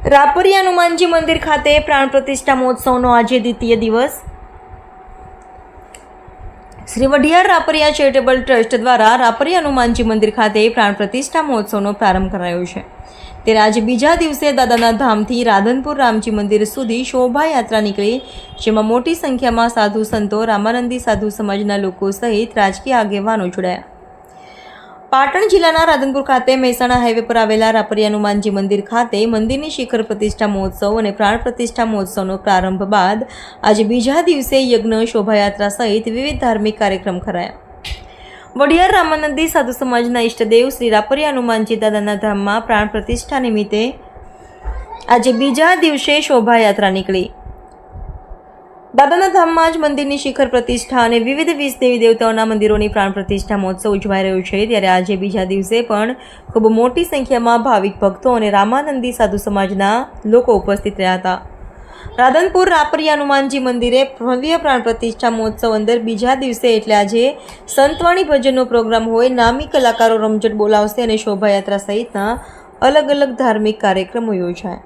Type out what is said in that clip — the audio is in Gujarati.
રાપરિયા હનુમાનજી મંદિર ખાતે પ્રાણ પ્રતિષ્ઠા મહોત્સવનો આજે દ્વિતીય દિવસ શ્રી વઢિયાર રાપરિયા ચેરિટેબલ ટ્રસ્ટ દ્વારા રાપરિયા હનુમાનજી મંદિર ખાતે પ્રાણ પ્રતિષ્ઠા મહોત્સવનો પ્રારંભ કરાયો છે। ત્યારે આજે બીજા દિવસે દાદાના ધામથી રાધનપુર રામજી મંદિર સુધી શોભાયાત્રા નીકળી, જેમાં મોટી સંખ્યામાં સાધુ સંતો, રામાનંદી સાધુ સમાજના લોકો સહિત રાજકીય આગેવાનો જોડાયા। પાટણ જિલ્લાના રાધનપુર ખાતે મહેસાણા હાઈવે પર આવેલા રાપરિયા હનુમાનજી મંદિર ખાતે મંદિરની શિખર પ્રતિષ્ઠા મહોત્સવ અને પ્રાણ પ્રતિષ્ઠા મહોત્સવનો પ્રારંભ બાદ આજે બીજા દિવસે યજ્ઞ, શોભાયાત્રા સહિત વિવિધ ધાર્મિક કાર્યક્રમ કરાયા। વઢિયાર રામાનંદી સાધુ સમાજના ઇષ્ટદેવ શ્રી રાપરિયા હનુમાનજી દાદાના ધામમાં પ્રાણ પ્રતિષ્ઠા નિમિત્તે આજે બીજા દિવસે શોભાયાત્રા નીકળી। દાદાના ધામમાં જ મંદિરની શિખર પ્રતિષ્ઠા અને વિવિધ દેવી દેવતાઓના મંદિરોની પ્રાણ પ્રતિષ્ઠા મહોત્સવ ઉજવાઈ રહ્યો છે। ત્યારે આજે બીજા દિવસે પણ ખૂબ મોટી સંખ્યામાં ભાવિક ભક્તો અને રામાનંદી સાધુ સમાજના લોકો ઉપસ્થિત રહ્યા હતા। રાધનપુર રાપરિયા હનુમાનજી મંદિરે ભવ્ય પ્રાણ પ્રતિષ્ઠા મહોત્સવ અંદર બીજા દિવસે એટલે આજે સંતવાણી ભજનનો પ્રોગ્રામ હોય, નામી કલાકારો રમઝટ બોલાવશે અને શોભાયાત્રા સહિતના અલગ અલગ ધાર્મિક કાર્યક્રમો યોજાય।